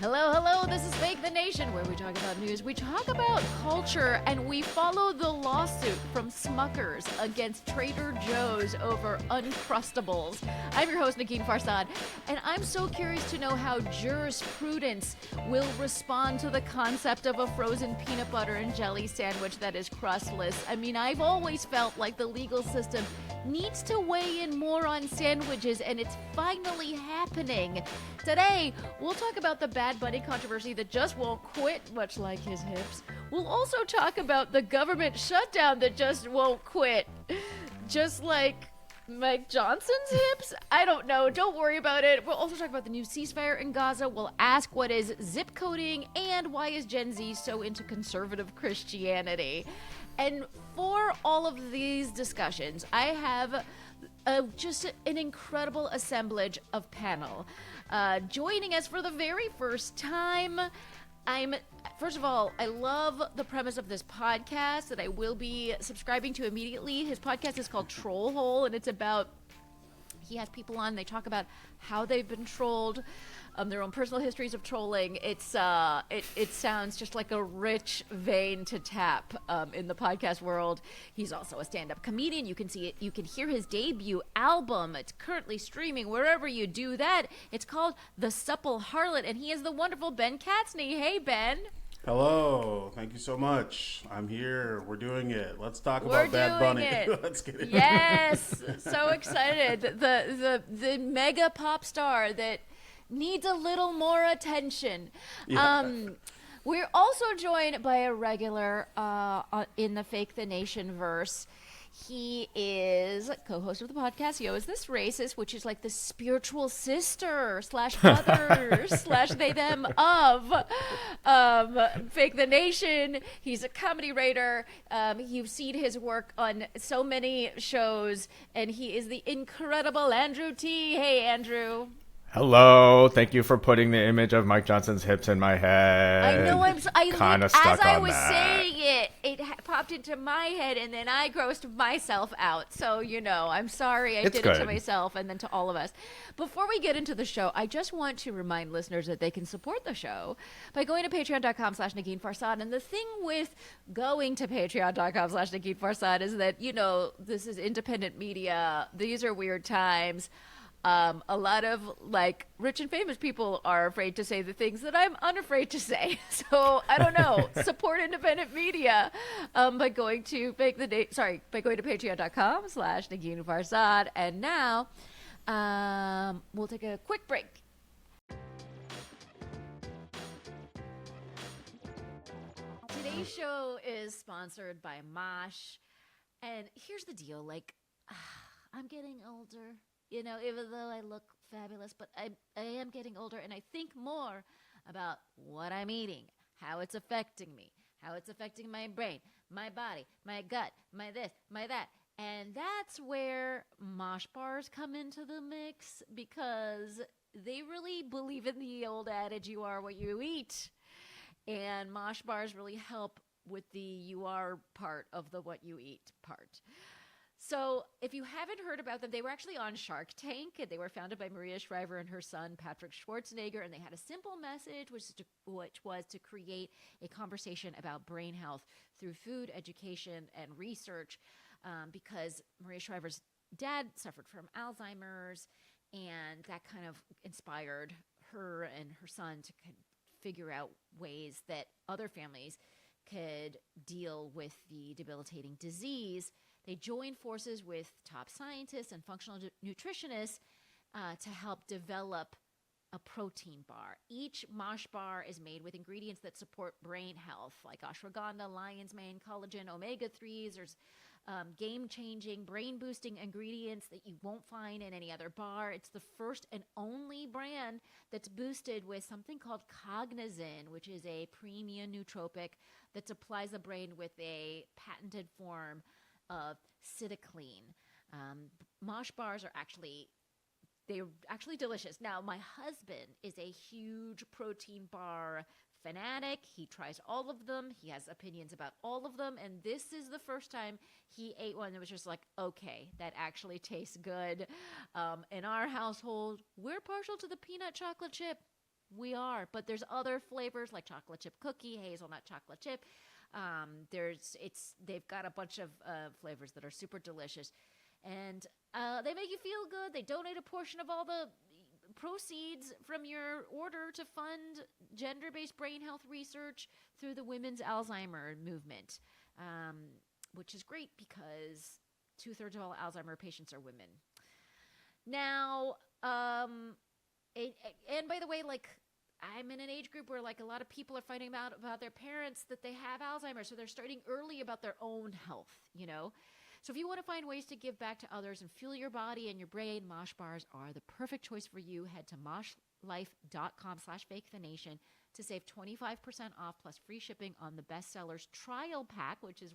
Hello, hello, this is Fake the Nation, where we talk about news, we talk about culture, and we follow the lawsuit from Smuckers against Trader Joe's over Uncrustables. I'm your host, Negin Farsad, and I'm so curious to know how jurisprudence will respond to the concept of a frozen peanut butter and jelly sandwich that is crustless. I mean, I've always felt like the legal system needs to weigh in more on sandwiches, and it's finally happening. Today, we'll talk about the Bad Bunny controversy that just won't quit, much like his hips. We'll also talk about the government shutdown that just won't quit, just like Mike Johnson's hips? I don't know. Don't worry about it. We'll also talk about the new ceasefire in Gaza. We'll ask what is zip coding and why is Gen Z so into conservative Christianity. And for all of these discussions, I have just an incredible assemblage of panel. Joining us for the very first time, first of all, I love the premise of this podcast that I will be subscribing to immediately. His podcast is called Troll Hole, and it's about, he has people on, they talk about how they've been trolled, their own personal histories of trolling. It sounds just like a rich vein to tap in the podcast world. He's also a stand-up comedian. You can see it. You can hear his debut album. It's currently streaming wherever you do that. It's called The Supple Harlot, and he is the wonderful Ben Katzner. Hey, Ben. Hello. Thank you so much. I'm here. We're doing it. Let's talk about Bad Bunny. Let's get it. Yes. So excited. The mega pop star that needs a little more attention. Yeah. We're also joined by a regular in the Fake the Nation verse. He is co-host of the podcast Yo, Is This Racist?, which is like the spiritual sister / brother / they them of Fake the Nation. He's a comedy writer. You've seen his work on so many shows, and he is the incredible Andrew T. Hey, Andrew. Hello. Thank you for putting the image of Mike Johnson's hips in my head. I know. I kind of stuck on that. As I was saying it popped into my head, and then I grossed myself out. So, I'm sorry I did it to myself and then to all of us. Before we get into the show, I just want to remind listeners that they can support the show by going to patreon.com/Negin Farsad. And the thing with going to patreon.com/Negin Farsad is that, this is independent media. These are weird times. A lot of rich and famous people are afraid to say the things that I'm unafraid to say. So I don't know. Support independent media by going to patreon.com/Negin Farsad. And now we'll take a quick break. Today's show is sponsored by Mosh. And here's the deal. I'm getting older. Even though I look fabulous, but I am getting older, and I think more about what I'm eating, how it's affecting me, how it's affecting my brain, my body, my gut, my this, my that. And that's where Mosh bars come into the mix, because they really believe in the old adage, you are what you eat. And Mosh bars really help with the you are part of the what you eat part. So if you haven't heard about them, they were actually on Shark Tank, and they were founded by Maria Shriver and her son, Patrick Schwarzenegger, and they had a simple message, which was to create a conversation about brain health through food, education, and research, because Maria Shriver's dad suffered from Alzheimer's, and that kind of inspired her and her son to figure out ways that other families could deal with the debilitating disease. They joined forces with top scientists and functional nutritionists to help develop a protein bar. Each Mosh bar is made with ingredients that support brain health, like ashwagandha, lion's mane, collagen, omega-3s. There's game-changing, brain-boosting ingredients that you won't find in any other bar. It's the first and only brand that's boosted with something called Cognizin, which is a premium nootropic that supplies the brain with a patented form of cytokine. Mosh bars are they're actually delicious. Now, my husband is a huge protein bar fanatic. He tries all of them. He has opinions about all of them. And this is the first time he ate one that was just like, okay, that actually tastes good. In our household, we're partial to the peanut chocolate chip. We are, but there's other flavors like chocolate chip cookie, hazelnut chocolate chip. They've got a bunch of flavors that are super delicious, and they make you feel good. They donate a portion of all the proceeds from your order to fund gender-based brain health research through the Women's Alzheimer movement, which is great because 2/3 of all Alzheimer patients are women. Now, and by the way, like, I'm in an age group where like a lot of people are finding out about their parents that they have Alzheimer's, so they're starting early about their own health, you know? So if you want to find ways to give back to others and fuel your body and your brain, Mosh bars are the perfect choice for you. Head to moshlife.com/fakethenation to save 25% off plus free shipping on the bestsellers trial pack, which is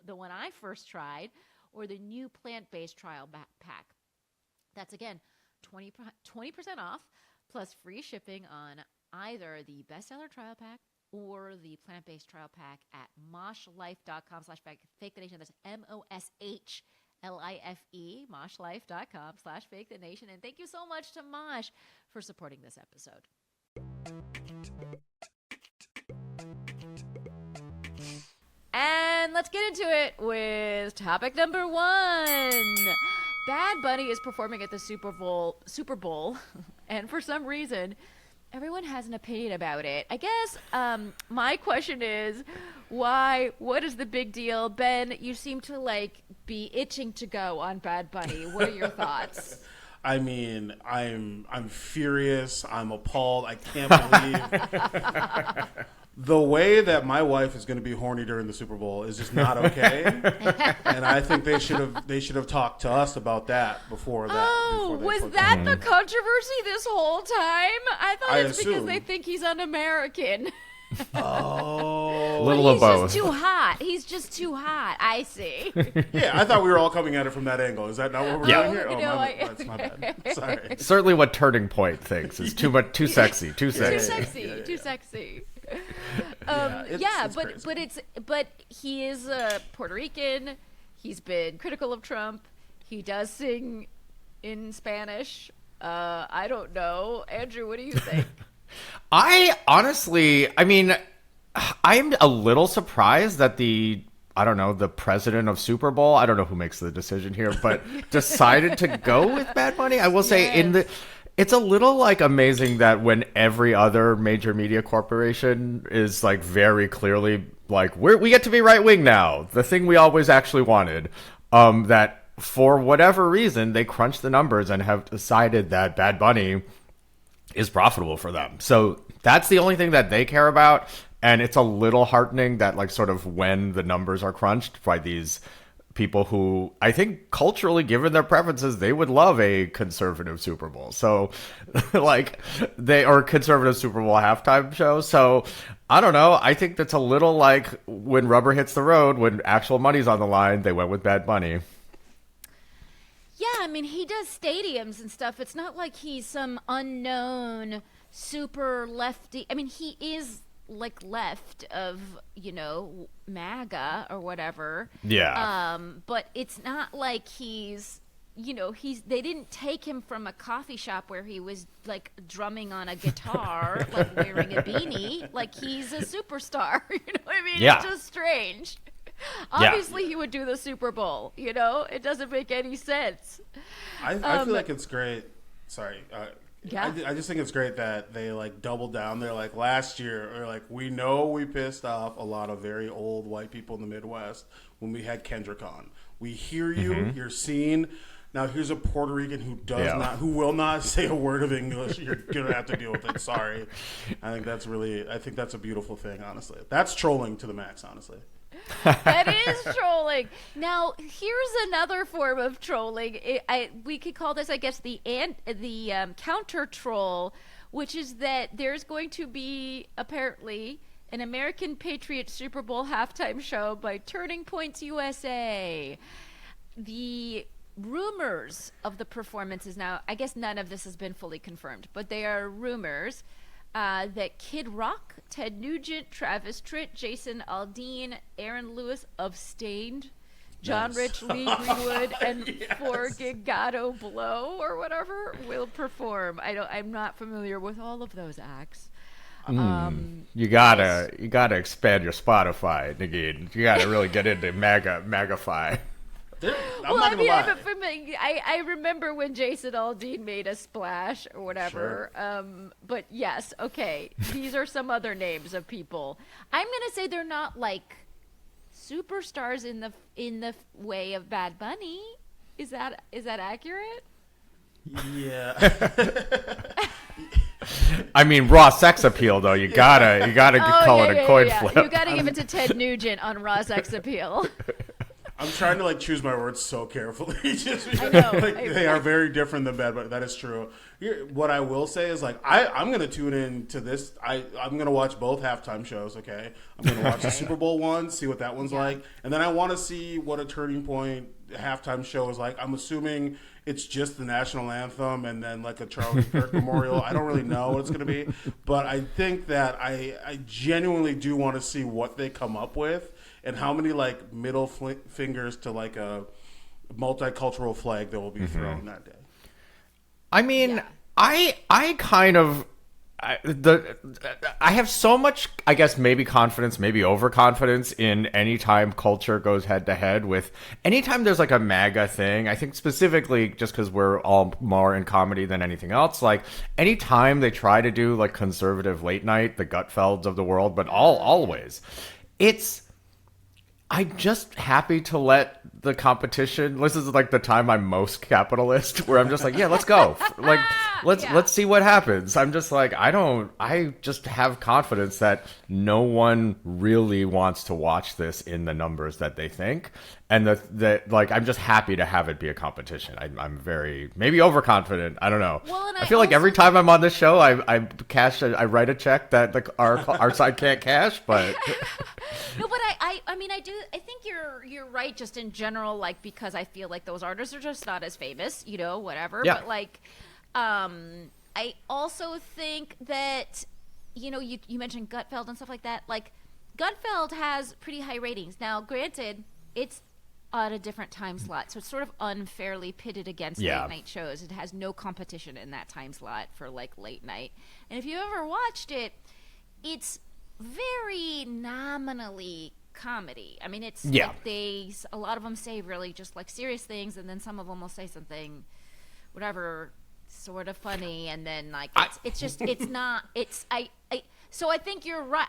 the one I first tried, or the new plant-based trial pack. That's, again, 20% off plus free shipping on either the bestseller trial pack or the plant-based trial pack at moshlife.com/fakethenation. That's MOSHLIFE, moshlife.com/fakethenation. And thank you so much to Mosh for supporting this episode. And let's get into it with topic number 1. Bad Bunny is performing at the Super Bowl, and for some reason, everyone has an opinion about it. I guess my question is, why? What is the big deal? Ben, you seem to like be itching to go on Bad Bunny. What are your thoughts? I mean, I'm furious. I'm appalled. I can't believe the way that my wife is going to be horny during the Super Bowl is just not okay. And I think they should have talked to us about that before that. Oh, was that the controversy this whole time? I thought it's because they think he's un-American. Oh, little of both. He's just too hot. He's just too hot. I see. Yeah, I thought we were all coming at it from that angle. Is that not what we're doing here? That's my bad. Sorry. Certainly, what Turning Point thinks is too much, too sexy, too sexy, too sexy. But he is Puerto Rican. He's been critical of Trump. He does sing in Spanish. I don't know, Andrew. What do you think? I'm a little surprised that the president of Super Bowl, I don't know who makes the decision here, but decided to go with Bad Bunny. I will say it's a little like amazing that when every other major media corporation is like very clearly like we get to be right wing now, the thing we always actually wanted, that for whatever reason they crunched the numbers and have decided that Bad Bunny is profitable for them. So that's the only thing that they care about. And it's a little heartening that like sort of when the numbers are crunched by these people who I think culturally, given their preferences, they would love a conservative Super Bowl. So like or conservative Super Bowl halftime show. So I don't know. I think that's a little like when rubber hits the road, when actual money's on the line, they went with Bad Bunny. Yeah, I mean, he does stadiums and stuff. It's not like he's some unknown super lefty. I mean, he is like left of, MAGA or whatever. Yeah. But it's not like he's, they didn't take him from a coffee shop where he was like drumming on a guitar, like wearing a beanie. Like he's a superstar. You know what I mean? Yeah. It's just strange. Obviously, he would do the Super Bowl. It doesn't make any sense. I feel like it's great. Sorry. I just think it's great that they like doubled down. They're like last year, or like we know we pissed off a lot of very old white people in the Midwest when we had Kendrick on. We hear you. You're seen. Now here's a Puerto Rican who will not say a word of English. You're gonna have to deal with it. Sorry. I think that's a beautiful thing. Honestly, that's trolling to the max. Honestly. That is trolling. Now, here's another form of trolling. We could call this, I guess, the counter troll, which is that there's going to be apparently an American Patriot Super Bowl halftime show by Turning Points USA. The rumors of the performances now, I guess none of this has been fully confirmed, but they are rumors. That Kid Rock, Ted Nugent, Travis Tritt, Jason Aldean, Aaron Lewis of Stained, John Nice. Rich, Lee Greenwood, and For Gigato Blow or whatever will perform. I'm not familiar with all of those acts. You gotta expand your Spotify, Negin. You gotta really get into Magify. I'm not gonna lie. I remember when Jason Aldean made a splash or whatever. Sure. But yes, okay. These are some other names of people. I'm gonna say they're not like superstars in the way of Bad Bunny. Is that accurate? Yeah. I mean, raw sex appeal though. You gotta call it a coin flip. You gotta give it to Ted Nugent on raw sex appeal. I'm trying to like choose my words so carefully, just because I know. they are very different than Bad Bunny. That is true. What I will say is like I'm gonna tune in to this. I'm gonna watch both halftime shows. Okay, I'm gonna watch the Super Bowl one, see what that one's like, and then I want to see what a Turning Point halftime show is like. I'm assuming it's just the national anthem and then like a Charlie Kirk memorial. I don't really know what it's gonna be, but I think that I genuinely do want to see what they come up with. And how many like middle fingers to like a multicultural flag that will be thrown that day? I mean, I kind of I have so much, I guess, maybe confidence, maybe overconfidence in any time culture goes head to head with anytime there's like a MAGA thing. I think specifically just because we're all more in comedy than anything else. Like anytime they try to do like conservative late night, the Gutfelds of the world, but always, I'm just happy to let the competition. This is like the time I'm most capitalist, where I'm just like, yeah, let's go. Like, let's see what happens. I'm just like, I just have confidence that no one really wants to watch this in the numbers that they think. And that like, I'm just happy to have it be a competition. I'm very, maybe overconfident. I don't know. Well, I feel like every time I'm on this show, I write a check that like our side can't cash, but. No, but I mean, I think you're right just in general, like, because I feel like those artists are just not as famous, you know, whatever. Yeah. But like, I also think that, you know, you mentioned Gutfeld and stuff like that. Like, Gutfeld has pretty high ratings. Now, granted, it's on a different time slot, so it's sort of unfairly pitted against late night shows. It has no competition in that time slot for like late night. And if you ever watched it, it's very nominally comedy. I mean, it's like a lot of them say really just like serious things, and then some of them will say something, whatever, sort of funny, and then like so I think you're right.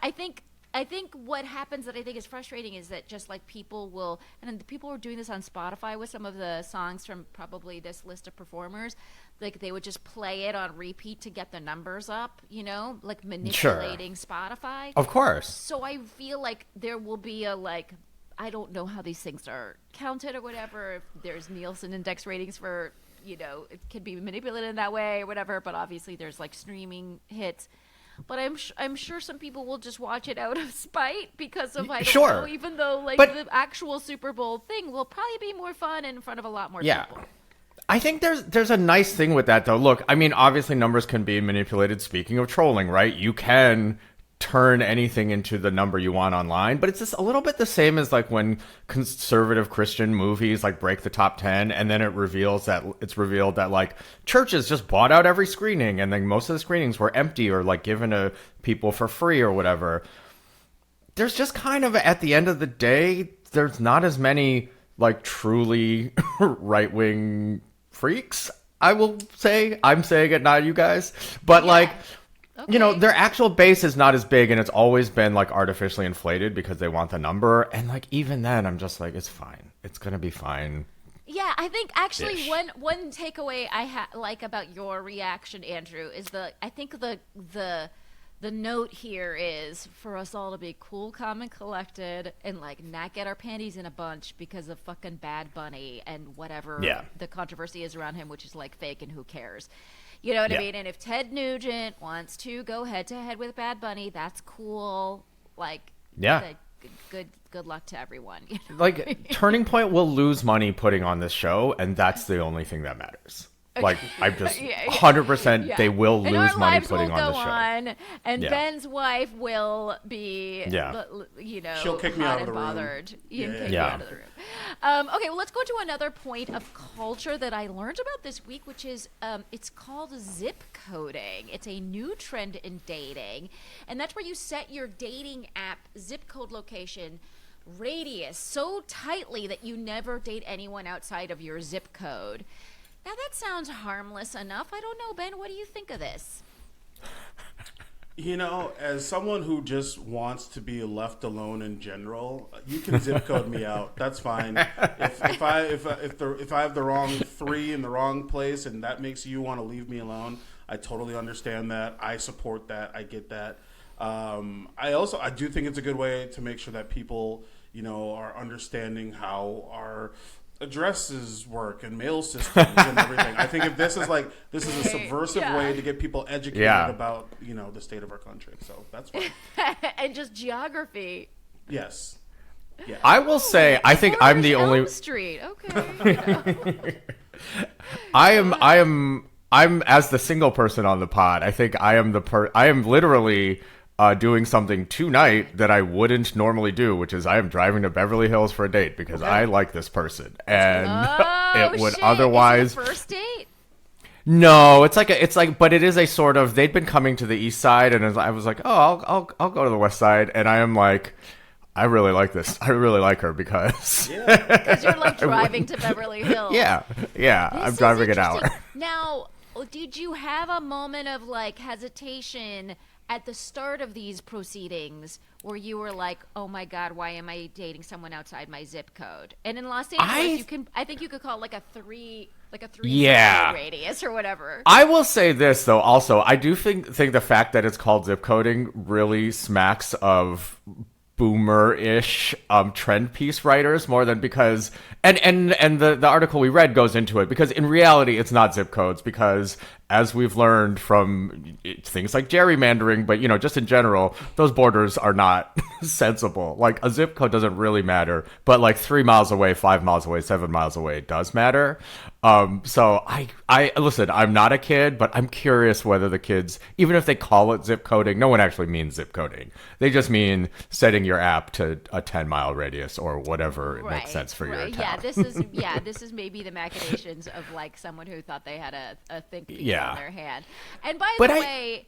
I think what happens that I think is frustrating is that just like people will, and the people who are doing this on Spotify with some of the songs from probably this list of performers, like they would just play it on repeat to get the numbers up, you know, like manipulating Spotify. Of course. So I feel like there will be a like, I don't know how these things are counted or whatever, if there's Nielsen index ratings for, you know, it can be manipulated in that way or whatever, but obviously there's like streaming hits. But I'm sure some people will just watch it out of spite because of, I don't know, even though like the actual Super Bowl thing will probably be more fun in front of a lot more people. I think there's a nice thing with that though. Look, I mean, obviously numbers can be manipulated. Speaking of trolling, right? You can turn anything into the number you want online, but it's just a little bit the same as like when conservative Christian movies like break the top 10 and then it's revealed that like churches just bought out every screening and then most of the screenings were empty or like given to people for free or whatever. There's just kind of, at the end of the day, there's not as many like truly right-wing freaks, I will say. I'm saying it, not you guys, but like, okay, you know, their actual base is not as big, and it's always been like artificially inflated because they want the number. And like, even then, I'm just like, it's fine. It's gonna be fine. Yeah, I think actually one takeaway I like about your reaction, Andrew, is I think the note here is for us all to be cool, calm, and collected, and like not get our panties in a bunch because of fucking Bad Bunny and whatever the controversy is around him, which is like fake and who cares. You know what I mean? And if Ted Nugent wants to go head to head with Bad Bunny, that's cool. Like, good luck to everyone. You know? Like, Turning Point will lose money putting on this show, and that's the only thing that matters. Like, I'm just 100% they will and lose our money lives putting will on go the show. on, and Ben's wife will be, she'll kick me hot out of and the room. bothered. Kick me Yeah. out of the room. Okay, well, let's go to another point of culture that I learned about this week, which is it's called zip coding. It's a new trend in dating, and that's where you set your dating app zip code location radius so tightly that you never date anyone outside of your zip code. Now that sounds harmless enough. I don't know, Ben, what do you think of this? You know, as someone who just wants to be left alone in general, you can zip code me out. That's fine. If I have the wrong 3 in the wrong place and that makes you want to leave me alone, I totally understand that. I support that. I get that. I do think it's a good way to make sure that people, are understanding how our addresses work and mail systems and everything. I think if this is a subversive way to get people educated about, the state of our country. So that's fine. And just geography. Yes. Yeah. I will say, I think I'm the only. Elm Street. Okay. I'm as the single person on the pod. I think I am literally doing something tonight that I wouldn't normally do, which is I am driving to Beverly Hills for a date because I like this person, and it would otherwise. Is it a first date? No, it's like, but it is a sort of. They'd been coming to the east side, and I was like, oh, I'll go to the west side, and I am like, I really like this. I really like her because. Because you're like driving to Beverly Hills. Yeah. I'm driving an hour. Now, did you have a moment of like hesitation at the start of these proceedings where you were like, oh my God, why am I dating someone outside my zip code? And in Los Angeles, I think you could call it like a 3 radius or whatever. I will say this though, also, I do think the fact that it's called zip coding really smacks of boomer-ish trend piece writers more than because and the article we read goes into it because in reality it's not zip codes because as we've learned from things like gerrymandering, but just in general, those borders are not sensible. Like a zip code doesn't really matter, but like 3 miles away, 5 miles away, 7 miles away, it does matter. So I listen, I'm not a kid, but I'm curious whether the kids, even if they call it zip coding, no one actually means zip coding. They just mean setting your app to a 10-mile radius or whatever makes sense for your town. This is maybe the machinations of like someone who thought they had a think piece on their hand. And by the way,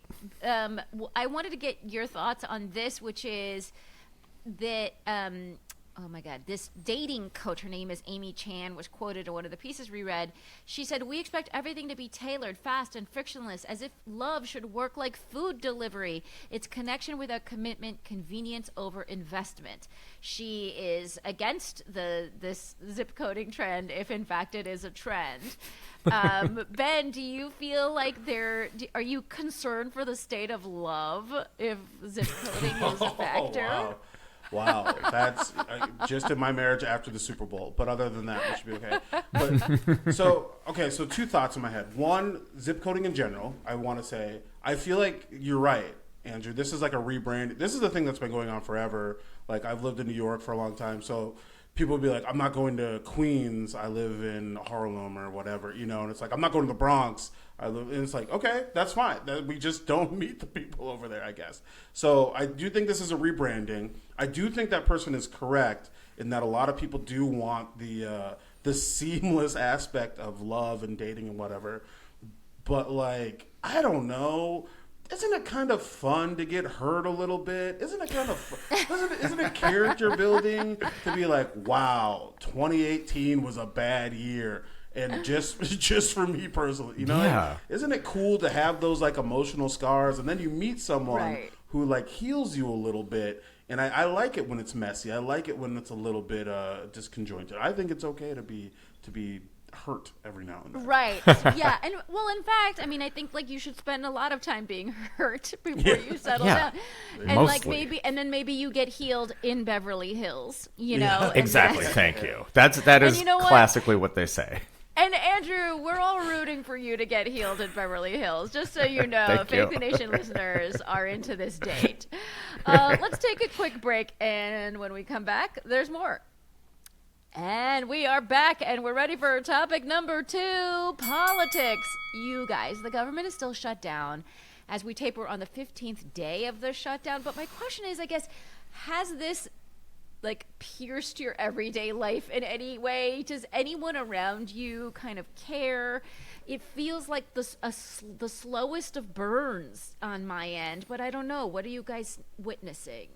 I wanted to get your thoughts on this, which is that oh my God, this dating coach, her name is Amy Chan, was quoted in one of the pieces we read. She said, "We expect everything to be tailored, fast, and frictionless, as if love should work like food delivery. It's connection without commitment, convenience over investment." She is against this zip coding trend, if in fact it is a trend. Ben, do you feel like are you concerned for the state of love if zip coding is a factor? Wow, that's just in my marriage after the Super Bowl. But other than that, we should be okay. But so 2 thoughts in my head. One, zip coding in general. I want to say, I feel like you're right, Andrew. This is like a rebrand. This is the thing that's been going on forever. Like I've lived in New York for a long time, so people would be like, I'm not going to Queens. I live in Harlem or whatever, and it's like, I'm not going to the Bronx. And it's like, okay, that's fine. We just don't meet the people over there, I guess. So I do think this is a rebranding. I do think that person is correct in that a lot of people do want the seamless aspect of love and dating and whatever. But like, I don't know. Isn't it kind of fun to get hurt a little bit? Isn't it kind of isn't it character building to be like, wow, 2018 was a bad year, and just for me personally, isn't it cool to have those like emotional scars, and then you meet someone who like heals you a little bit, and I like it when it's messy. I like it when it's a little bit disconjointed. I think it's okay to be hurt every now and then. Right. Yeah. And well, in fact, I mean, I think like you should spend a lot of time being hurt before you settle down. And mostly. Like maybe you get healed in Beverly Hills, know. Exactly. Thank you. That is classically what they say. And Andrew, we're all rooting for you to get healed in Beverly Hills, just so you know. Faith the Nation listeners are into this date. Let's take a quick break, and when we come back, there's more. And we are back, and we're ready for topic number 2, politics. You guys, the government is still shut down. As we tape, we're on the 15th day of the shutdown. But my question is, I guess, has this pierced your everyday life in any way? Does anyone around you kind of care? It feels like the slowest of burns on my end, but I don't know. What are you guys witnessing?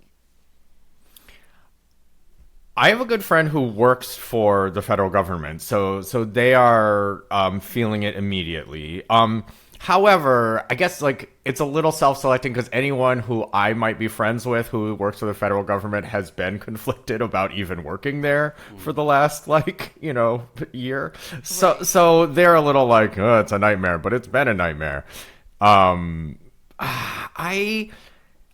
I have a good friend who works for the federal government, so they are feeling it immediately. However, I guess it's a little self-selecting because anyone who I might be friends with who works for the federal government has been conflicted about even working there for the last year. So they're a little like, oh, it's a nightmare, but it's been a nightmare.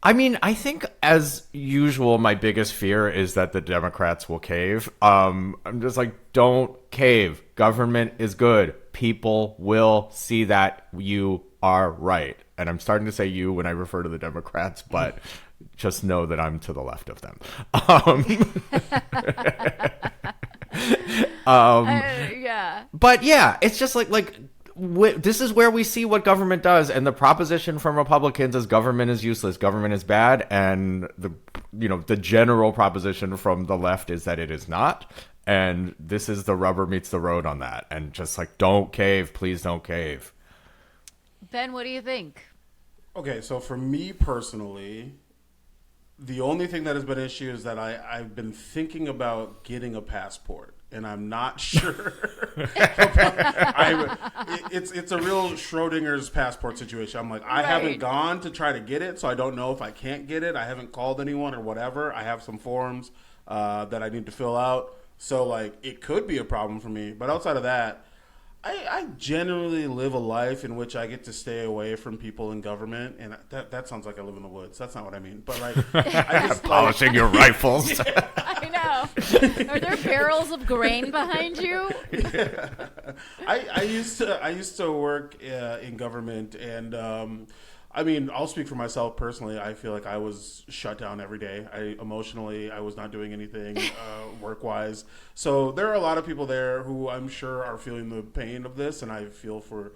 I mean, I think as usual, my biggest fear is that the Democrats will cave. I'm just like, don't cave. Government is good. People will see that you are right. And I'm starting to say you when I refer to the Democrats, but just know that I'm to the left of them. Yeah. But yeah, it's just this is where we see what government does, and the proposition from Republicans is government is useless, government is bad, and the general proposition from the left is that it is not, and this is the rubber meets the road on that, and just don't cave, please don't cave. Ben, what do you think? Okay, so for me personally, the only thing that has been an issue is that I've been thinking about getting a passport. And I'm not sure. It's a real Schrodinger's passport situation. I'm like, I haven't gone to try to get it, so I don't know if I can't get it. I haven't called anyone or whatever. I have some forms that I need to fill out. So, it could be a problem for me. But outside of that, I generally live a life in which I get to stay away from people in government, and that sounds like I live in the woods. That's not what I mean. But I just polishing your rifles. Yeah. I know. Are there barrels of grain behind you? Yeah. I used to work in government, and I mean, I'll speak for myself personally. I feel like I was shut down every day. Emotionally, I was not doing anything work-wise. So there are a lot of people there who I'm sure are feeling the pain of this, and I feel for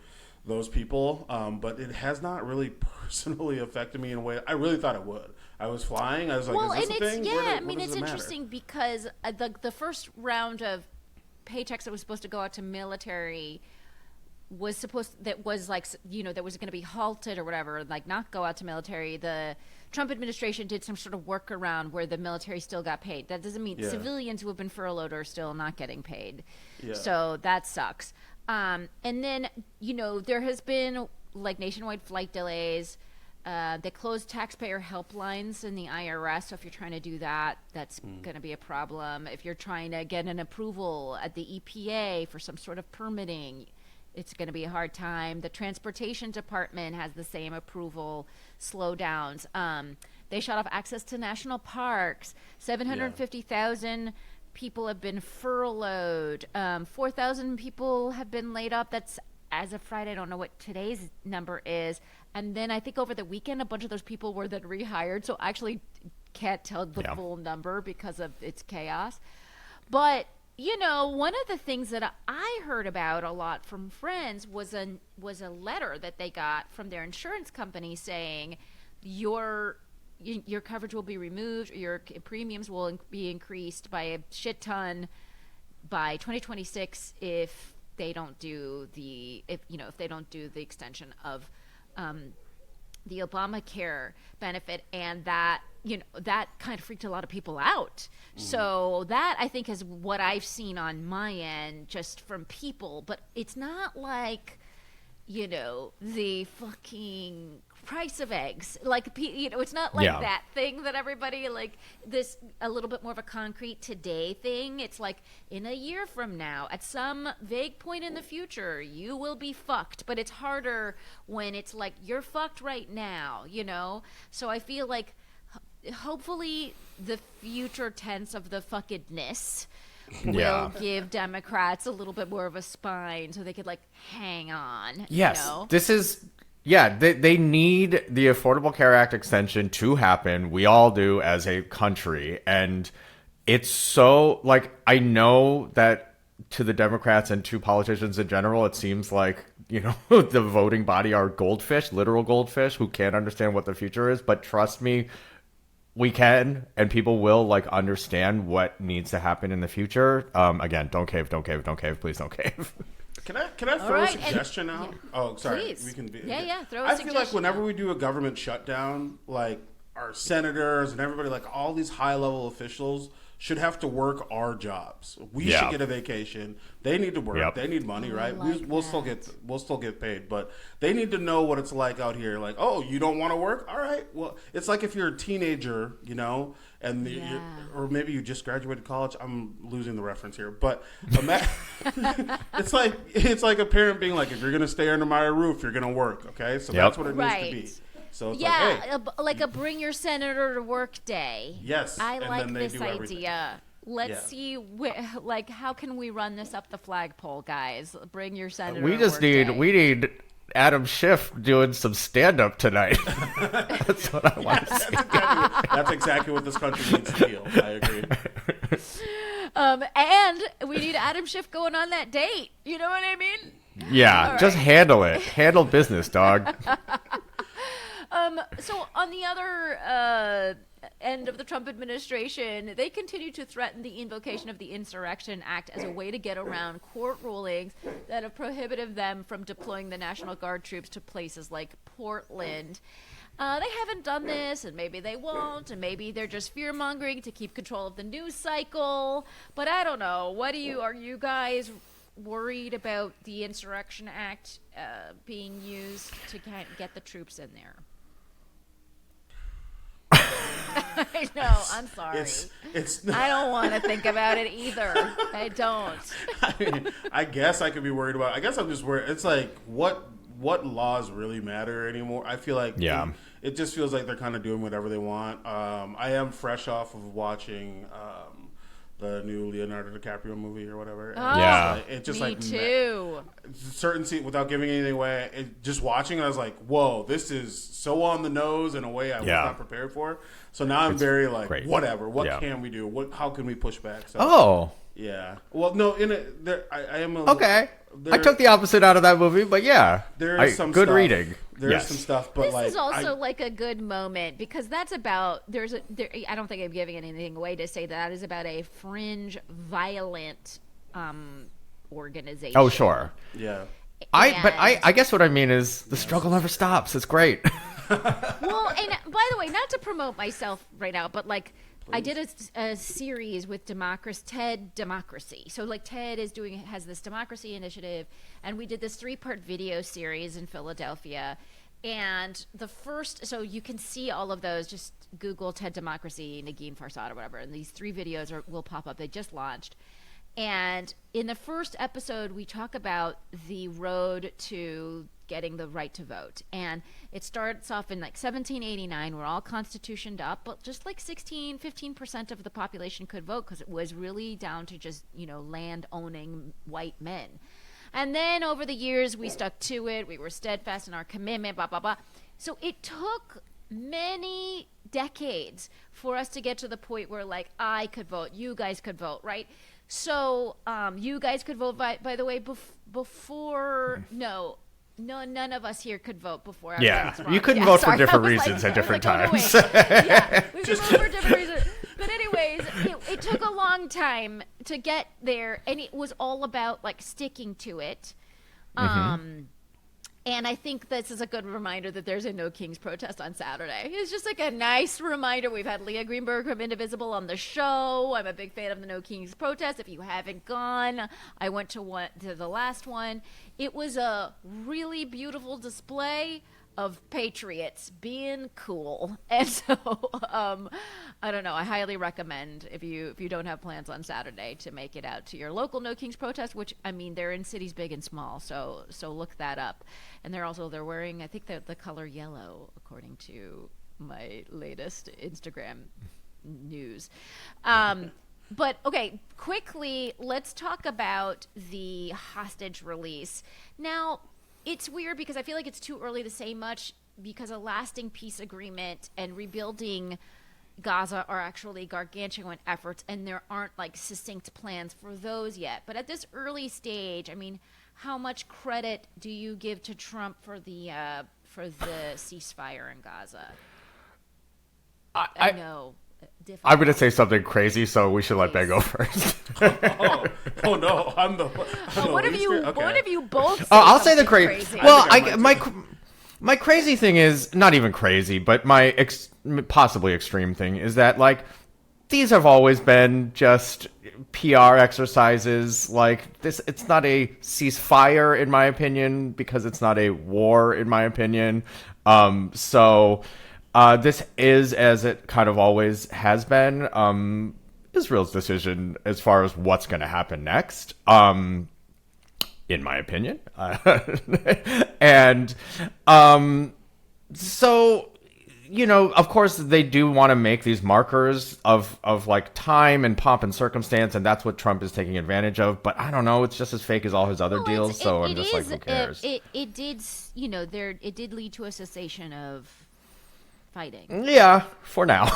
those people. But it has not really personally affected me in a way I really thought it would. I was flying. I was like, well, is this a thing? Yeah, it's interesting because the first round of paychecks that was supposed to go out to military was going to be halted or whatever, not go out to military. The Trump administration did some sort of workaround where the military still got paid. That doesn't mean civilians who have been furloughed are still not getting paid. Yeah. So that sucks. And then, there has been nationwide flight delays. They closed taxpayer helplines in the IRS. So if you're trying to do that, that's going to be a problem. If you're trying to get an approval at the EPA for some sort of permitting, it's going to be a hard time. The transportation department has the same approval slowdowns. They shut off access to national parks. 750,000 people have been furloughed. 4,000 people have been laid off. That's as of Friday. I don't know what today's number is. And then I think over the weekend, a bunch of those people were then rehired. So I actually can't tell the full number because of its chaos. But one of the things that I heard about a lot from friends was a letter that they got from their insurance company saying your coverage will be removed, or your premiums will be increased by a shit ton by 2026 if they don't do the extension of the Obamacare benefit, and that kind of freaked a lot of people out. So that, I think, is what I've seen on my end just from people, but it's not like, the fucking price of eggs. It's not like that thing that everybody, this a little bit more of a concrete today thing. It's in a year from now, at some vague point in the future, you will be fucked. But it's harder when it's you're fucked right now, So I feel hopefully the future tense of the fuckedness will give Democrats a little bit more of a spine so they could hang on. Yes. This is they need the Affordable Care Act extension to happen. We all do as a country, and it's so like, I know that to the Democrats and to politicians in general, it seems like, the voting body are goldfish, literal goldfish, who can't understand what the future is. But trust me, we can, and people will like understand what needs to happen in the future. Again, don't cave, please don't cave. Can I throw a suggestion out? Yeah. Oh, sorry. Please. We can be. Yeah. Throw a I suggestion. feel like whenever we do a government shutdown, like our senators and everybody, like all these high level officials, should have to work our jobs. We should get a vacation. They need to work. Yep. They need money, right? We'll still get paid, but they need to know what it's like out here. Like, oh, you don't want to work? All right. Well, it's like if you're a teenager, and or maybe you just graduated college. I'm losing the reference here, but it's like a parent being like, if you're gonna stay under my roof, you're gonna work. Okay, so that's what it needs to be. So it's like a bring your senator to work day. Yes, I like this idea. Let's see, how can we run this up the flagpole, guys? Bring your senator. We need Adam Schiff doing some stand up tonight. That's what I want to see. That's exactly what this country needs to feel. I agree. And we need Adam Schiff going on that date. You know what I mean? Yeah, just handle it. Handle business, dog. So on the other end of the Trump administration, they continue to threaten the invocation of the Insurrection Act as a way to get around court rulings that have prohibited them from deploying the National Guard troops to places like Portland. They haven't done this, and maybe they won't, and maybe they're just fear-mongering to keep control of the news cycle. But I don't know. Are you guys worried about the Insurrection Act being used to kind of get the troops in there? I know. I'm sorry. I don't want to think about it either. I don't. I guess I could be worried about. I guess I'm just worried. It's like what laws really matter anymore. I feel like it just feels like they're kind of doing whatever they want. I am fresh off of watching the new Leonardo DiCaprio movie or whatever. It just me too. Certain scene, without giving anything away, just watching it, I was like, "Whoa, this is so on the nose in a way I was not prepared for." So now I'm very like, great. Whatever. What can we do? How can we push back? So, yeah. Well, no. I am okay. I took the opposite out of that movie, but there is some good stuff. reading. There's some stuff, but this is also like a good moment because that's about I don't think I'm giving anything away to say that is about a fringe violent organization. Oh sure, yeah. I guess what I mean is the struggle never stops. It's great. Well, and by the way, not to promote myself right now, but like. Please. I did a series with TED Democracy. So like TED has this democracy initiative, and we did this 3-part video series in Philadelphia. And so you can see all of those. Just Google TED Democracy, Negin Farsad or whatever, and these 3 videos will pop up. They just launched. And in the first episode, we talk about the road to getting the right to vote. And it starts off in like 1789. We're all constitutioned up, but just like 15% of the population could vote because it was really down to just, land owning white men. And then over the years, we stuck to it. We were steadfast in our commitment, blah, blah, blah. So it took many decades for us to get to the point where like I could vote, you guys could vote, right? So you guys could vote, by the way, before, none of us here could vote before. You couldn't vote for different reasons at different times. We could vote for different reasons. But anyways, it took a long time to get there, and it was all about like sticking to it. And I think this is a good reminder that there's a No Kings protest on Saturday. It's just like a nice reminder. We've had Leah Greenberg from Indivisible on the show. I'm a big fan of the No Kings protest. If you haven't gone, I went to the last one. It was a really beautiful display of patriots being cool. And so I don't know, I highly recommend if you don't have plans on Saturday to make it out to your local No Kings protest, which I mean they're in cities big and small, so look that up. And they're wearing, I think, the color yellow according to my latest Instagram news. But okay, quickly, let's talk about the hostage release. Now, it's weird because I feel like it's too early to say much because a lasting peace agreement and rebuilding Gaza are actually gargantuan efforts, and there aren't like succinct plans for those yet. But at this early stage, I mean, how much credit do you give to Trump for the ceasefire in Gaza? I know. I'm going to say something crazy, so we should let Ben go first. oh no, I'm the. What have you both? Say I'll say the crazy. Well, my crazy thing is not even crazy, but my possibly extreme thing is that like these have always been just PR exercises. Like this, it's not a ceasefire in my opinion because it's not a war in my opinion. This is, as it kind of always has been, Israel's decision as far as what's going to happen next, in my opinion. And so, you know, of course, they do want to make these markers of like time and pomp and circumstance, and that's what Trump is taking advantage of. But I don't know, it's just as fake as all his other deals, so I'm just like, who cares? It did, you know, it did lead to a cessation of fighting. Yeah, for now.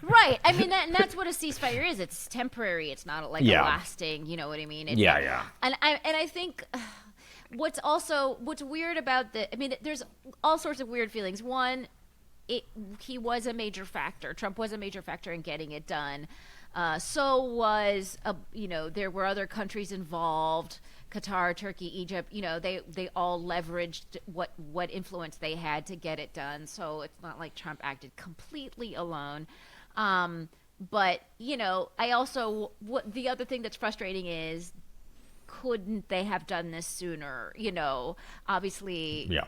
Right. I mean, that's what a ceasefire is. It's temporary. It's not like a lasting, you know what I mean? It's yeah. And I think what's weird about I mean, there's all sorts of weird feelings. One, he was a major factor. Trump was a major factor in getting it done. So was, you know, there were other countries involved. Qatar, Turkey, Egypt, you know, they all leveraged what influence they had to get it done. So it's not like Trump acted completely alone. But, you know, the other thing that's frustrating is, couldn't they have done this sooner? You know, obviously,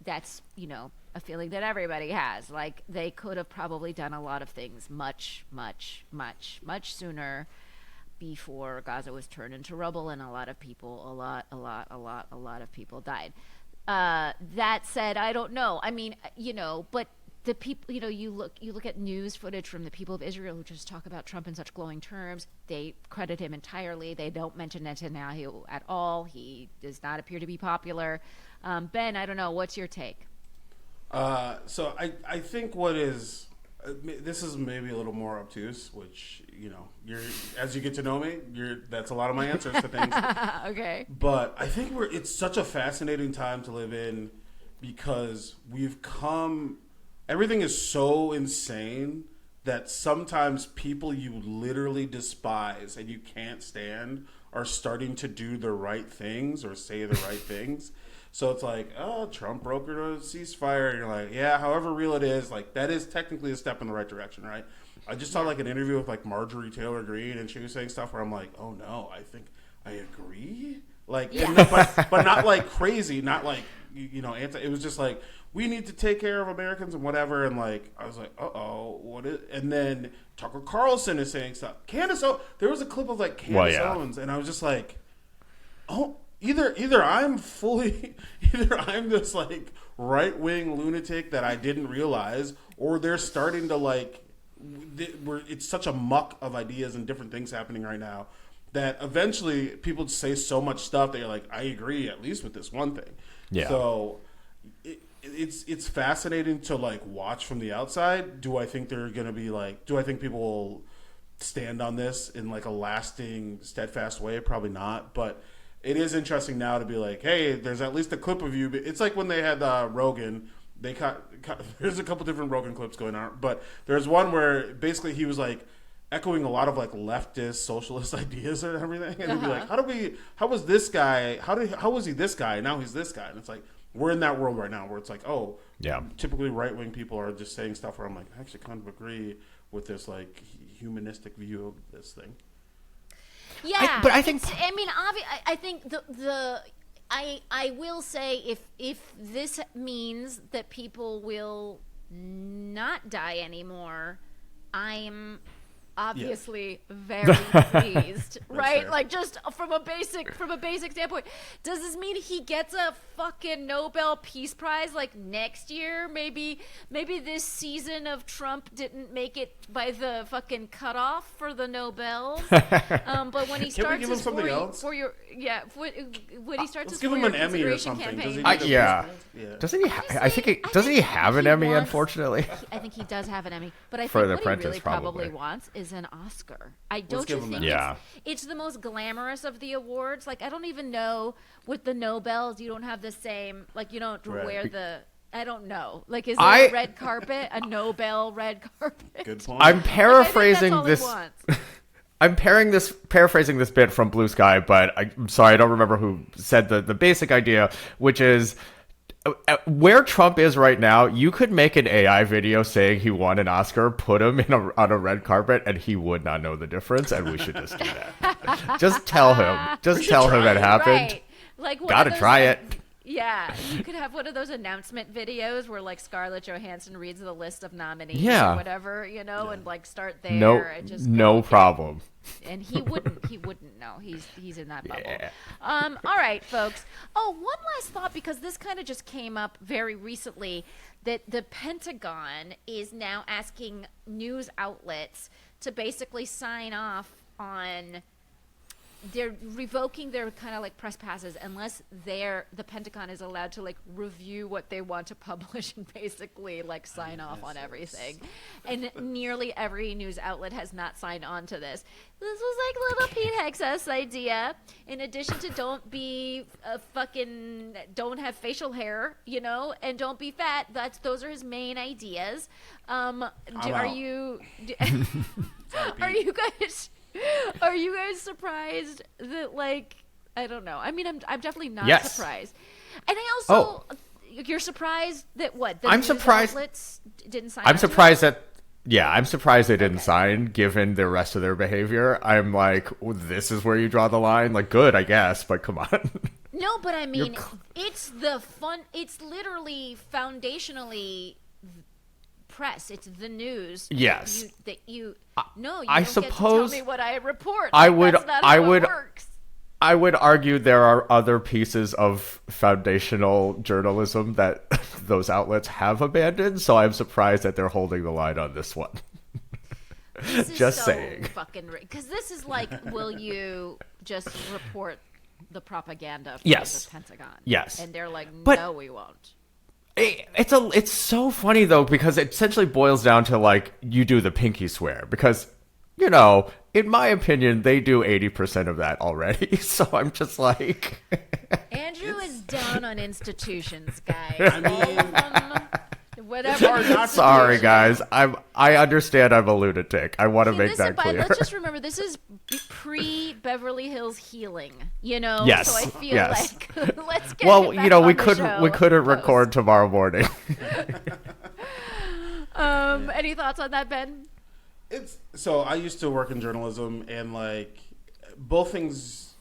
that's, you know, a feeling that everybody has. Like, they could have probably done a lot of things much, much, much, much sooner before Gaza was turned into rubble, and a lot of people died. That said, I don't know. I mean, you know, but the people, you know, you look at news footage from the people of Israel who just talk about Trump in such glowing terms. They credit him entirely. They don't mention Netanyahu at all. He does not appear to be popular. Ben, I don't know. What's your take? So I think what is this is maybe a little more obtuse, which, you know, as you get to know me, that's a lot of my answers to things. Okay. But I think it's such a fascinating time to live in because everything is so insane that sometimes people you literally despise and you can't stand are starting to do the right things or say the right things. So it's like, oh, Trump brokered a ceasefire. And you're like, yeah, however real it is, like that is technically a step in the right direction, right? I just saw like an interview with like Marjorie Taylor Greene, and she was saying stuff where I'm like, oh no, I think I agree. Like, but not like crazy, not like, you know, it was just like, we need to take care of Americans and whatever. And like, I was like, what is, and then Tucker Carlson is saying stuff. There was a clip of like Candace Owens, and I was just like, oh, Either I'm this like right wing lunatic that I didn't realize, or they're starting to like, it's such a muck of ideas and different things happening right now that eventually people say so much stuff that you're like, I agree at least with this one thing. Yeah. So it's fascinating to like watch from the outside. Do I think they're gonna be like? Do I think people will stand on this in like a lasting, steadfast way? Probably not, but. It is interesting now to be like, hey, there's at least a clip of you. It's like when they had Rogan. They there's a couple different Rogan clips going on, but there's one where basically he was like echoing a lot of like leftist socialist ideas and everything, and he'd be like, how was this guy? How was he this guy? And now he's this guy, and it's like we're in that world right now where it's like, oh, yeah. Typically right wing people are just saying stuff where I'm like, I actually kind of agree with this like humanistic view of this thing. Yeah, but I think I think I will say if this means that people will not die anymore, I'm obviously very pleased, right? right? there. Like just from a basic standpoint, does this mean he gets a fucking Nobel Peace Prize like next year? Maybe this season of Trump didn't make it by the fucking cutoff for the Nobels. But when he starts give him something else? when he starts Let's his give him an Emmy or something. campaign, Does he Doesn't he? Doesn't he have an Emmy? Unfortunately, I think he does have an Emmy, but I For The think what he Apprentice, really probably wants is an Oscar. Don't you give him think that. it's the most glamorous of the awards? Like, I don't even know, with the Nobels, you don't have the same, like, you don't wear the, I don't know. Like, is there a red carpet, a Nobel red carpet? Good point. I'm paraphrasing like, I think that's all this. he wants. I'm paraphrasing this bit from Blue Sky, but I'm sorry, I don't remember who said the basic idea, which is where Trump is right now. You could make an AI video saying he won an Oscar, put him on a red carpet, and he would not know the difference. And we should just do that. Just tell him. Just tell him it happened. Right. Like, gotta try it. Yeah, you could have one of those announcement videos where like Scarlett Johansson reads the list of nominees or whatever, and like start there. And just no problem. And he wouldn't know. He's in that bubble. All right, folks. Oh, one last thought, because this kind of just came up very recently, that the Pentagon is now asking news outlets to basically sign off on. They're revoking their kind of like press passes unless the Pentagon is allowed to like review what they want to publish and basically like sign off on everything. And nearly every news outlet has not signed on to this. This was like little Pete Hexas' idea. In addition to don't have facial hair, and don't be fat. Those are his main ideas. Are you guys surprised that, like, I don't know. I mean, I'm definitely not surprised. And I also, you're surprised that what? The I'm news surprised outlets didn't sign. I'm surprised that. Yeah, I'm surprised they didn't sign, given the rest of their behavior. I'm like, well, this is where you draw the line. Like, good, I guess, but come on. No, but I mean, it's the fun. It's literally foundationally press. It's the news. Yes. You I don't suppose get to tell me what I report. I Like, would. That's not how it works. I would argue there are other pieces of foundational journalism that those outlets have abandoned, so I'm surprised that they're holding the line on this one. This is just so saying. Fucking because this is like, will you just report the propaganda from Yes. the Pentagon? Yes. And they're like, But- no, we won't. It's so funny though, because it essentially boils down to like, you do the pinky swear, because in my opinion they do 80% of that already. So I'm just like Andrew is down on institutions, guys. I All of them, whatever. sorry guys, I understand I'm a lunatic. I want to make that clear. Let's just remember, this is pre Beverly Hills healing, Yes, So I feel yes. like let's get Well, it back on we the couldn't show record tomorrow morning. Any thoughts on that, Ben? So I used to work in journalism, and like both things,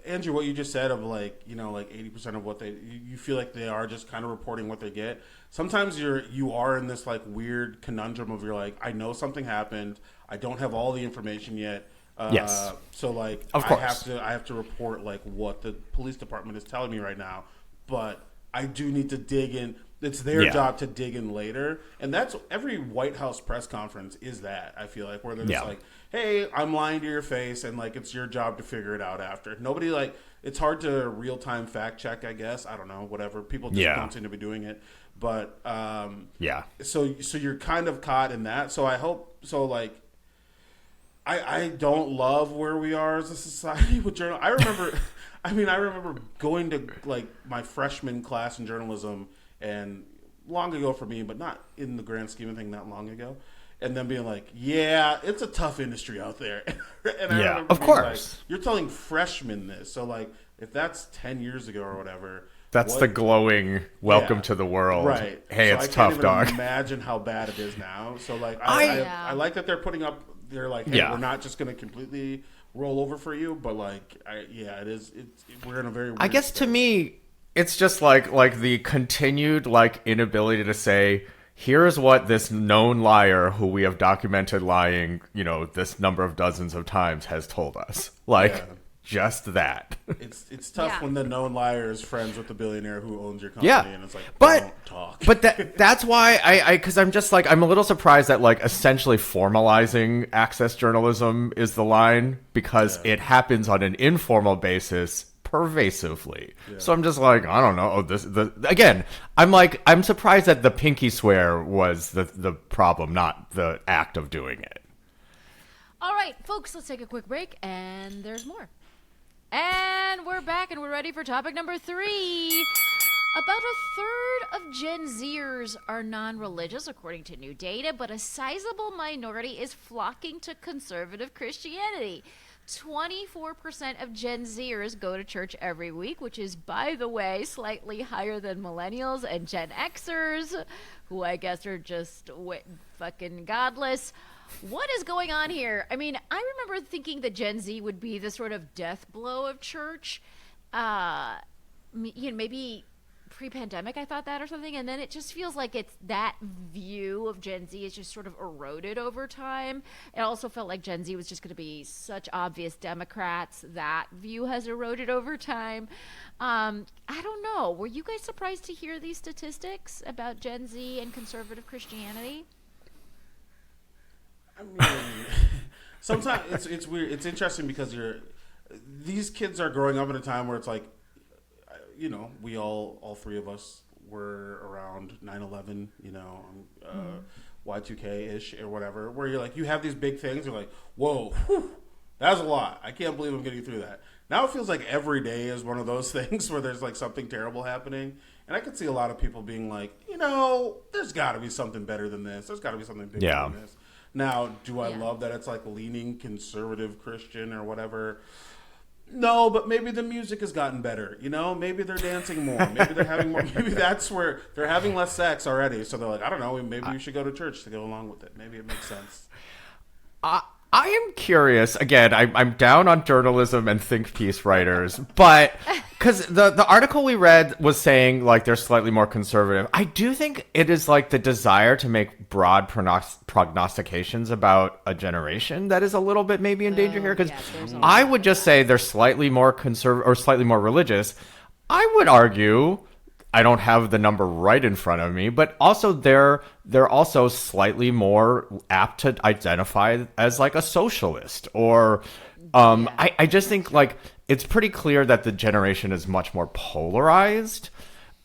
Andrew, what you just said of like 80% of what you feel like they are just kind of reporting what they get. Sometimes you are in this like weird conundrum of you're like, I know something happened, I don't have all the information yet. Yes. So like, of course. I have to report like what the police department is telling me right now, but I do need to dig in. It's their job to dig in later, and that's every White House press conference is that. I feel like where they're just like, "Hey, I'm lying to your face," and like it's your job to figure it out after. Nobody like it's hard to real time fact check. I guess I don't know. Whatever people just don't seem to be doing it, but So you're kind of caught in that. So I hope so. Like I don't love where we are as a society with journal. I remember going to like my freshman class in journalism. And long ago for me, but not in the grand scheme of things, not long ago. And then being like, yeah, it's a tough industry out there. And I remember of course. Like, you're telling freshmen this. So, like, if that's 10 years ago or whatever. That's the glowing welcome to the world. Right. Hey, so it's I tough, can't dog. even imagine how bad it is now. So, like, I like that they're putting up, they're like, hey, we're not just going to completely roll over for you. But, like, it is. We're in a very weird I guess space. to me, it's just like the continued like inability to say, here's what this known liar who we have documented lying, this number of dozens of times has told us. Just that. It's tough when the known liar is friends with the billionaire who owns your company, and it's like, don't talk. But that's why because I'm just like, I'm a little surprised that like essentially formalizing access journalism is the line, because it happens on an informal basis pervasively. So I'm just like, I don't know. Again, I'm surprised that the pinky swear was the problem, not the act of doing it. All right, folks, let's take a quick break, and there's more. And we're back, and we're ready for topic number 3. About a third of Gen Xers are non-religious, according to new data, but a sizable minority is flocking to conservative Christianity. 24% of Gen Xers go to church every week, which is, by the way, slightly higher than millennials and Gen Xers, who I guess are just fucking godless. What is going on here? I mean, I remember thinking that Gen Z would be the sort of death blow of church. Maybe pre-pandemic I thought that or something, and then it just feels like it's that view of Gen Z is just sort of eroded over time. It also felt like Gen Z was just going to be such obvious Democrats. That view has eroded over time. I don't know. Were you guys surprised to hear these statistics about Gen Z and conservative Christianity? I mean, sometimes it's weird. It's interesting because these kids are growing up in a time where it's like, we all three of us were around 9/11, Y2K-ish or whatever, where you're like, you have these big things, you're like, whoa, that's a lot. I can't believe I'm getting through that. Now it feels like every day is one of those things where there's like something terrible happening. And I could see a lot of people being like, there's got to be something better than this. There's got to be something bigger than this. Now, do I love that it's like leaning conservative Christian or whatever? No, but maybe the music has gotten better. Maybe they're dancing more. Maybe they're having more. Maybe that's where they're having less sex already. So they're like, I don't know. Maybe we should go to church to go along with it. Maybe it makes sense. I am curious. Again, I'm down on journalism and think piece writers, but because the article we read was saying like they're slightly more conservative. I do think it is like the desire to make broad prognostications about a generation that is a little bit maybe in danger here. Because I would just say they're slightly more conservative or slightly more religious. I would argue, I don't have the number right in front of me, but also they're also slightly more apt to identify as like a socialist or I just think like it's pretty clear that the generation is much more polarized.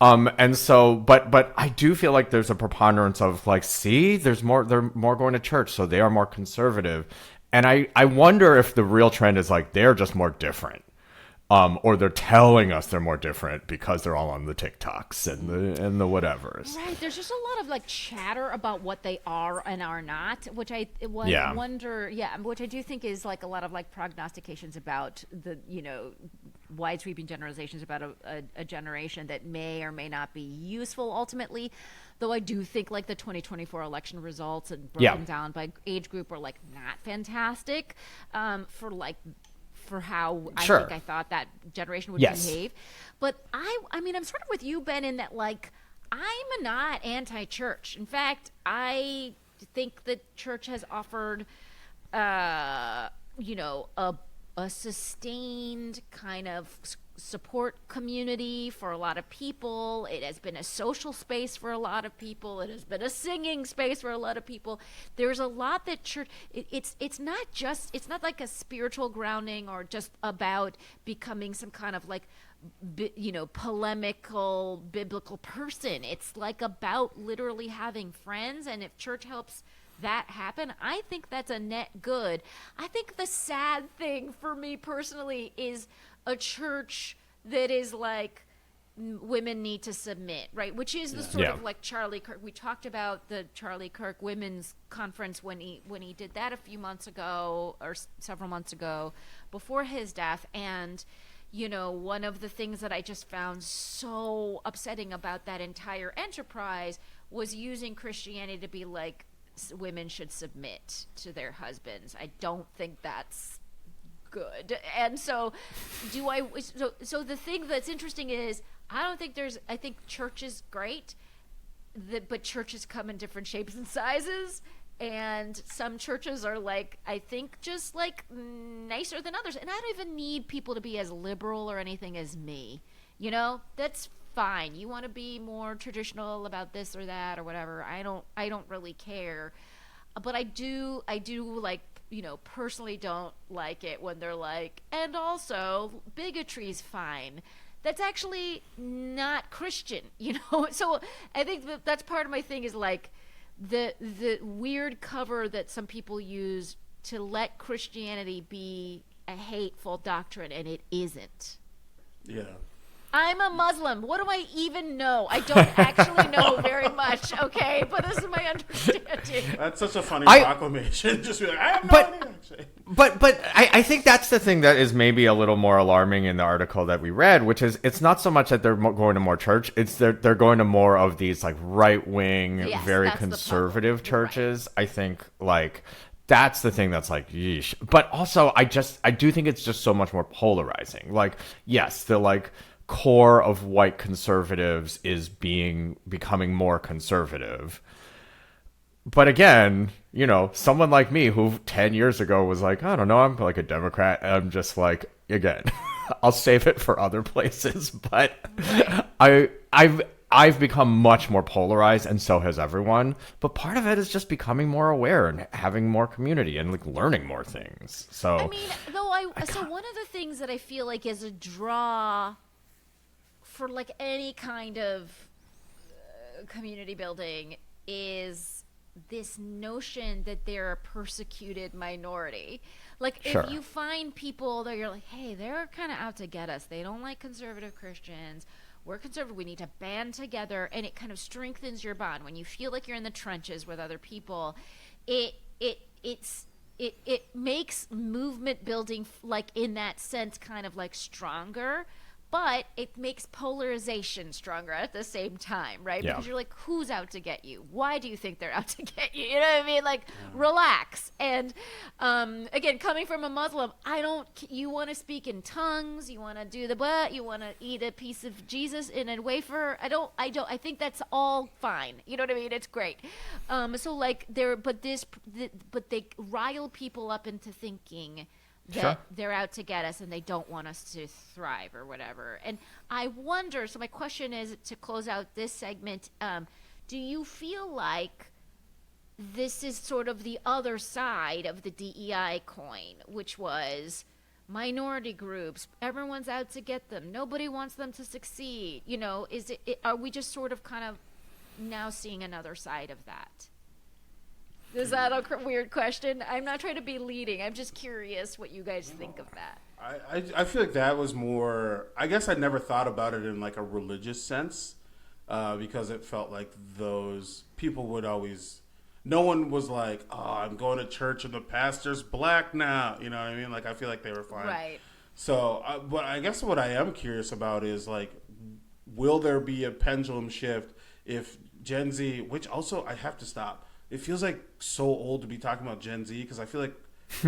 And so but I do feel like there's a preponderance of like, they're more going to church, so they are more conservative. And I wonder if the real trend is like they're just more different. Or they're telling us they're more different because they're all on the TikToks and the whatevers. Right. There's just a lot of like chatter about what they are and are not, which I wonder. Yeah, which I do think is like a lot of like prognostications about the wide sweeping generalizations about a generation that may or may not be useful ultimately. Though I do think like the 2024 election results and broken down by age group are like not fantastic for how I think I thought that generation would behave. But I mean, I'm sort of with you, Ben, in that, like, I'm not anti-church. In fact, I think that church has offered, a sustained kind of support community for a lot of people. It has been a social space for a lot of people. It has been a singing space for a lot of people. There's a lot that church, it's not like a spiritual grounding or just about becoming some kind of like, polemical biblical person. It's like about literally having friends. And if church helps that happen, I think that's a net good. I think the sad thing for me personally is a church that is like women need to submit, right? Which is the sort of like Charlie Kirk. We talked about the Charlie Kirk Women's Conference when he did that a few months ago or several months ago before his death. And one of the things that I just found so upsetting about that entire enterprise was using Christianity to be like, women should submit to their husbands. I don't think that's good. And so so the thing that's interesting is I think church is great. but churches come in different shapes and sizes. And some churches are like, I think, just like nicer than others. And I don't even need people to be as liberal or anything as me. You know, that's fine. You want to be more traditional about this or that or whatever. I don't really care. But I do like, you know, personally don't like it when they're like, and also bigotry's fine. That's actually not Christian, you know? So I think that's part of my thing is like, the weird cover that some people use to let Christianity be a hateful doctrine, and it isn't. Yeah. I'm a Muslim. What do I even know? I don't actually know very much, okay? But this is my understanding. That's such a funny proclamation. Just be like, I have no idea, actually. But I think that's the thing that is maybe a little more alarming in the article that we read, which is it's not so much that they're going to more church. It's they're going to more of these like right-wing, very conservative churches. Right. I think like that's the thing that's like, yeesh. But also I do think it's just so much more polarizing. Like, yes, the like core of white conservatives is becoming more conservative. But again, you know, someone like me who 10 years ago was like, I don't know, I'm like a Democrat. I'm just like, again, I'll save it for other places. But I've become much more polarized, and so has everyone. But part of it is just becoming more aware and having more community and like learning more things. So I mean, though so one of the things that I feel like is a draw for like any kind of community building is this notion that they're a persecuted minority. Like, sure. If you find people that you're like, hey, they're kind of out to get us. They don't like conservative Christians. We're conservative. We need to band together, and it kind of strengthens your bond when you feel like you're in the trenches with other people. It makes movement building, like in that sense, kind of like stronger. But it makes polarization stronger at the same time, right? Yeah. Because you're like, who's out to get you? Why do you think they're out to get you? You know what I mean? Like, relax. And again, coming from a Muslim, you want to speak in tongues, you want to do the what, you want to eat a piece of Jesus in a wafer. I think that's all fine. You know what I mean? It's great. So like but they rile people up into thinking that they're out to get us and they don't want us to thrive or whatever. And I wonder, so my question is, to close out this segment, do you feel like this is sort of the other side of the DEI coin, which was minority groups, everyone's out to get them, nobody wants them to succeed? You know, are we just sort of kind of now seeing another side of that? Is that a weird question? I'm not trying to be leading. I'm just curious what you guys think of that. I feel like that was more, I guess I never thought about it in like a religious sense, because it felt like those people would always, no one was like, oh, I'm going to church and the pastor's black now. You know what I mean? Like, I feel like they were fine. Right. So, but I guess what I am curious about is like, will there be a pendulum shift if Gen Z, which also I have to stop. It feels like so old to be talking about Gen Z because I feel like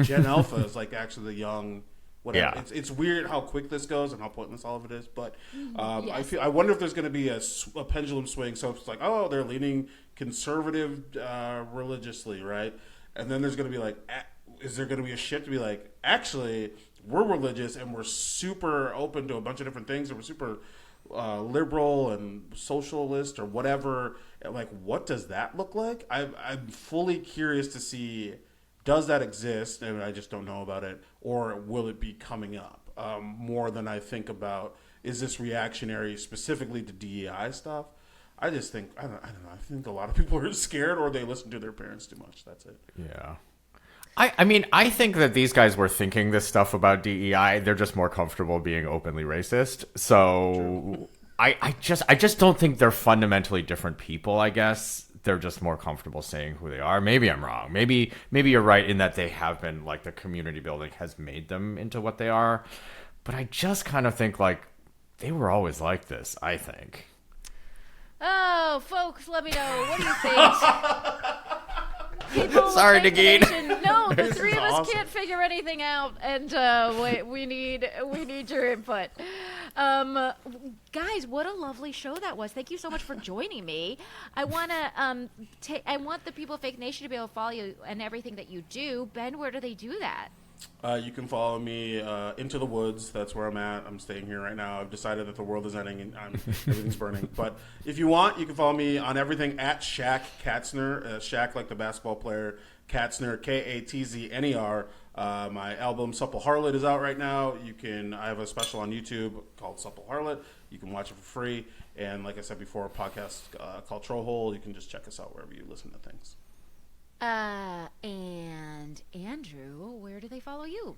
Gen Alpha is like actually the young, whatever. Yeah. It's weird how quick this goes and how pointless all of it is. But yes. I wonder if there's going to be a pendulum swing. So it's like, oh, they're leaning conservative religiously, right? And then there's going to be like, is there going to be a shift to be like, actually, we're religious and we're super open to a bunch of different things and we're super liberal and socialist or whatever. Like, what does that look like? I'm fully curious to see, does that exist and I just don't know about it, or will it be coming up more than I think about, is this reactionary specifically to DEI stuff? I just think, I don't know. I think a lot of people are scared or they listen to their parents too much. That's it. Yeah. I mean, I think that these guys were thinking this stuff about DEI. They're just more comfortable being openly racist. So I just don't think they're fundamentally different people, I guess. They're just more comfortable saying who they are. Maybe I'm wrong. Maybe you're right in that they have been, like, the community building has made them into what they are. But I just kind of think, like, they were always like this, I think. Oh, folks, let me know. What do you think? People Sorry, Fake Negin. Nation. No, the This three is of us awesome. can't figure anything out, and we need your input. Guys, what a lovely show that was. Thank you so much for joining me. I want to I want the people of Fake Nation to be able to follow you and everything that you do. Ben, where do they do that? You can follow me into the woods. That's where I'm at. I'm staying here right now. I've decided that the world is ending and everything's burning. But if you want, you can follow me on everything at Shaq Katzner. Shaq like the basketball player. Katzner, Katzner. My album Supple Harlot is out right now. I have a special on YouTube called Supple Harlot. You can watch it for free. And like I said before, a podcast called Troll Hole. You can just check us out wherever you listen to things. And Andrew, where do they follow you?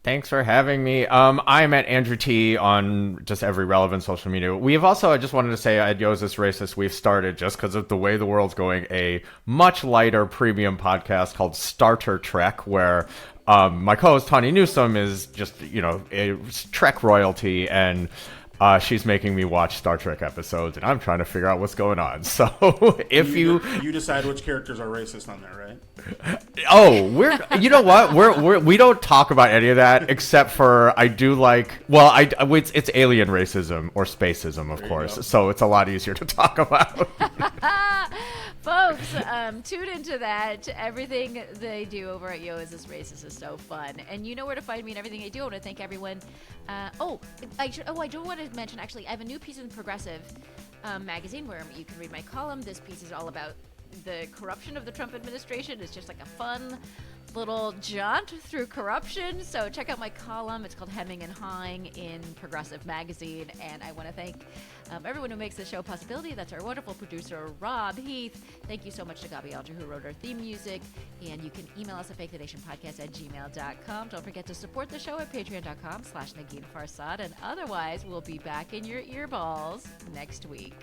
Thanks for having me. I'm at Andrew T on just every relevant social media. We have also, I just wanted to say, at Yosis Racist, we've started, just because of the way the world's going, a much lighter premium podcast called Starter Trek, where my co-host Tawny Newsome is just, a Trek royalty, and she's making me watch Star Trek episodes, and I'm trying to figure out what's going on. So if you decide which characters are racist on there, right? Oh, you know what? We don't talk about any of that except for I do like, well, it's alien racism or spacism, of course. So it's a lot easier to talk about. Folks, tune into that. Everything they do over at Yo Is This Racist is so fun. And you know where to find me and everything I do. I want to thank everyone. I do want to mention, actually, I have a new piece in Progressive magazine where you can read my column. This piece is all about the corruption of the Trump administration. It's just like a fun little jaunt through corruption. So check out my column. It's called Hemming and Hawing in Progressive Magazine. And I want to thank everyone who makes the show a possibility. That's our wonderful producer, Rob Heath. Thank you so much to Gaby, who wrote our theme music. And you can email us at fakethenationpodcast@gmail.com. Don't forget to support the show at patreon.com/Negin Farsad. And otherwise, we'll be back in your earballs next week.